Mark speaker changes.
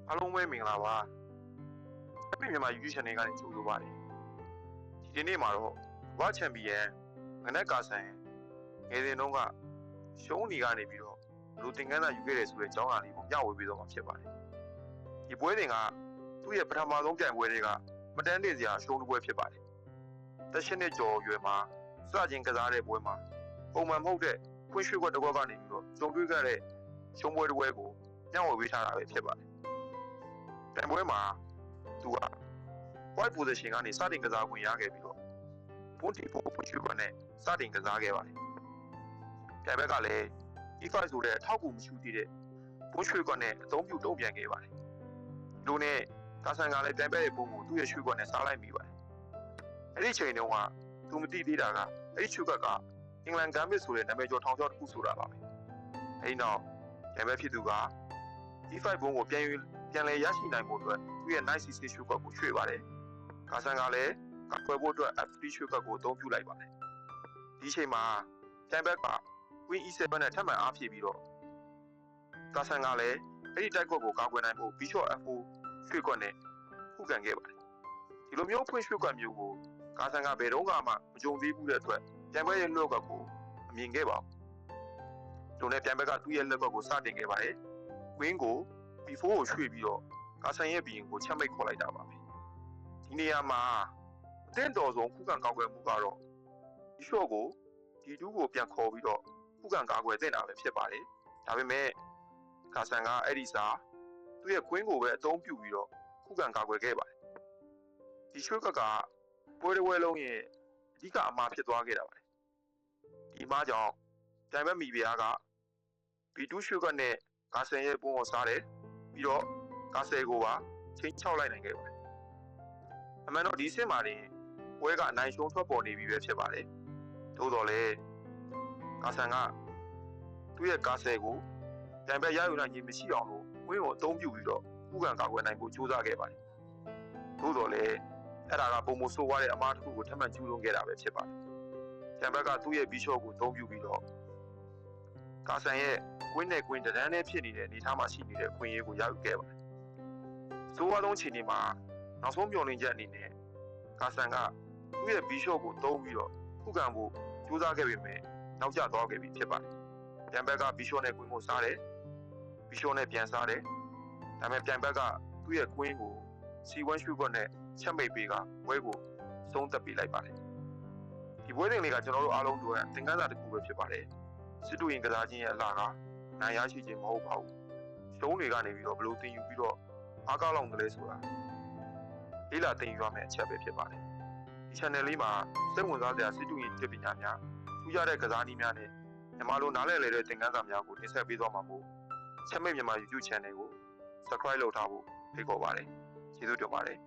Speaker 1: အားလုံးပဲမင်္ဂလာပါအပြင်မြန်မာ YouTube channel ကနေကြိုဆိုပါတယ်ဒီနေ့မှာတော့ဝါချန်ပီယံငနက်ကာဆန်ငယ်စဉ်တုန်းကရှုံးနေကနေပြီးတော့လူသင်ခန်းစာယူခဲ့တယ်ဆိုတဲ့အကြောင်းအရာလေးကိုမျှဝေပေးတော့မှာဖြစ်ပါတယ်ဒီပွဲစဉ်ကသူ့ရဲ့ပထမဆုံးပြိုင်ပွဲတွေကမတန်းတင်စရာရှုံးတစ်ပွဲဖြစ်ပါတယ်တရှစ်နှစ်ကျော်ရွယ်မှာစတင်ကစားတဲ့ပွဲမှာပုံမှန်မဟုတ်တဲ့ခွင့်ရွှေ့ကွက်တစ်ခွက်ကနေပြီးတော့ကြုံတွေ့ခဲ့တဲ့ရှုံးပွဲတစ်ပွဲကိုမျှဝေပေးထားတာပဲဖြစ်ပါတယ်တန်ပွဲမှာသူက white position ကနေစတင်ကစားခွင့်ရခဲ့ပြီးတော့ပွန်တီပိုဖွင့်ရွှေ့ခွက်နဲ့စတင်ကစားခဲ့ပါတယ်။ဒါဘက်ကလည်း E5 ဆိုတဲ့အထောက်အကူမရှိသေးတဲ့ပွင့်ရွှေ့ခွက်နဲ့အသုံးပြုတုံ့ပြန်ခဲ့ပါတယ်။လူနဲ့ကာဆန်ကလည်းပြန်ပဲ့တဲ့ပုံကိုသူ့ရဲ့ရွှေ့ခွက်နဲ့စားလိုက်မိပါတယ်။အဲ့ဒီချိန်တုန်းကသူမသိသေးတာကအဲ့ဒီရွှေ့ခွက်ကအင်္ဂလန်ဂမ်ဘစ်ဆိုတဲ့နာမည်ကျော်ထောင်ချောတစ်ခုဆိုတာပါပဲ။အဲ့ဒီနောက်ပြန်ပဲ့ဖြစ်သူက E5 ဘုံကိုပြန်လဲရရှိနိုင်ဖို့အတွက်သူ့ရဲ့ nice CC ရွှေ့ခွက်ကိုရွှေ့ပါတယ်။ကာဆန်ကလည်းကောက်ွယ်ဖို့အတွက် F3 ရွှေ့ခွက်ကိုအသုံးပြုလိုက်ပါတယ်။ဒီချိန်မှာပြန်ဘက်က Queen E7 နဲ့ထပ်မံအားဖြည့်ပြီးတော့ကာဆန်ကလည်းအဲ့ဒီတိုက်ခွက်ကိုကာကွယ်နိုင်ဖို့ Bishop F4 ရွှေ့ခွက်နဲ့ခုခံခဲ့ပါတယ်။ဒီလိုမျိုးဖွင့်ရွှေ့ခွက်မျိုးကိုကာဆန်ကဘယ်တော့မှမကြုံသေးဘူးတဲ့အတွက်ပြန်ဘက်ရဲ့လွတ်ခွက်ကိုမမြင်ခဲ့ပါဘူး။သူနဲ့ပြန်ဘက်ကသူ့ရဲ့လက်ခွက်ကိုစတင်ခဲ့ပါတယ်။ Queen ကို B4 ကိုရွှေ့ပြီးတော့ကာဆန်ရဲ့ဘီရင်ကိုချက်မိတ်ခေါ်လိုက်တာပါပဲဒီနေရာမှာအသင့်တော်ဆုံးခုခံကာကွယ်မှုကတော့ဒီရှော့ကိုဒီ2ကိုပြန်ခေါ်ပြီးတော့ခုခံကာကွယ်သင့်တာပဲဖြစ်ပါတယ်ဒါပေမဲ့ကာဆန်ကအဲ့ဒီစာသူ့ရဲ့ queen ကိုပဲအသုံးပြုပြီးတော့ခုခံကာကွယ်ခဲ့ပါတယ်ဒီရှော့ကပွဲတစ်ပွဲလုံးရဲ့အဓိကအမှားဖြစ်သွားခဲ့တာပါဒီမှာကြောင့်တိုင်ဘက်မီဘီယာက B2 ရှော့ကနဲ့ကာဆန်ရဲ့ပုံကိုစားတယ်ပြီးတော့ကာဆယ်ကိုပါချင်းချောက်လိုက်နိုင်ခဲ့ပါတယ်အမှန်တော့ဒီစစ်မှာတင်ပွဲကနိုင်ရှုံးထွက်ပေါ်နေပြီပဲဖြစ်ပါတယ်သို့တော်လည်းကာဆန်ကသူ့ရဲ့ကာဆယ်ကိုတန်ဘက်ရယူနိုင်ခြင်းမရှိအောင်လို့ဝင်းကိုအသုံးပြုပြီးတော့ခုခံကာကွယ်နိုင်ဖို့ကြိုးစားခဲ့ပါတယ်သို့တော်လည်းအဲ့ဒါကပုံမဆိုးွားတဲ့အမှားတစ်ခုကိုထပ်မံကျူးလွန်ခဲ့တာပဲဖြစ်ပါတယ်တန်ဘက်ကသူ့ရဲ့ဘီရှော့ကိုအသုံးပြုပြီးတော့ကာဆန်ရဲ့ကွင်းနဲ့ကွင်းတန်းနဲ့ဖြစ်နေတဲ့အနေအထားမှာရှိနေတဲ့ခွင့်ရေးကိုရယူခဲ့ပါတယ်ဆိုးဝါးဆုံးခြေအနေမှာနောက်ဆုံးမျှော်လင့်ချက်အနေနဲ့ကာဆန်ကသူ့ရဲ့ဘီရှော့ကိုသုံးပြီးတော့ခုခံဖို့ကြိုးစားခဲ့ပေမဲ့နောက်ကျသွားခဲ့ပြီဖြစ်ပါတယ်။ပြန်ဘက်ကဘီရှော့နဲ့ကွင်းကိုစားတယ်။ဘီရှော့နဲ့ပြန်စားတယ်။ဒါပေမဲ့ပြန်ဘက်ကသူ့ရဲ့ကွင်းကို C1 ရွှေ့ခွက်နဲ့ချက်မိတ်ပေးကပွဲကိုဆုံးသက်ပေးလိုက်ပါတယ်။ဒီပွဲစဉ်လေးကကျွန်တော်တို့အားလုံးတို့သင်ခန်းစာတစ်ခုပဲဖြစ်ပါတယ်။စစ်တူရင်ကစားခြင်းရဲ့အလှကနိုင်ရရှိခြင်းမဟုတ်ပါဘူး။ရှုံးတွေကနေပြီးတော့ဘလို့တင်ယူပြီးတော့အားကောင်းလောက်တယ်လဲဆိုတာလေးလာတင်ယူရမယ့်အချက်ပဲဖြစ်ပါတယ်ဒီ channel လေးမှာစိတ်ဝင်စားစရာစစ်တူရင်ဖြစ်ပညာများထူးခြားတဲ့ကစားနည်းများနဲ့မြန်မာလိုနားလည်လေတဲ့သင်ခန်းစာများကိုတင်ဆက်ပေးသွားမှာမို့ချက်မိတ်မြန်မာ YouTube channel ကို subscribe လုပ်ထားဖို့ဖိတ်ခေါ်ပါတယ်ကျေးဇူးတင်ပါတယ်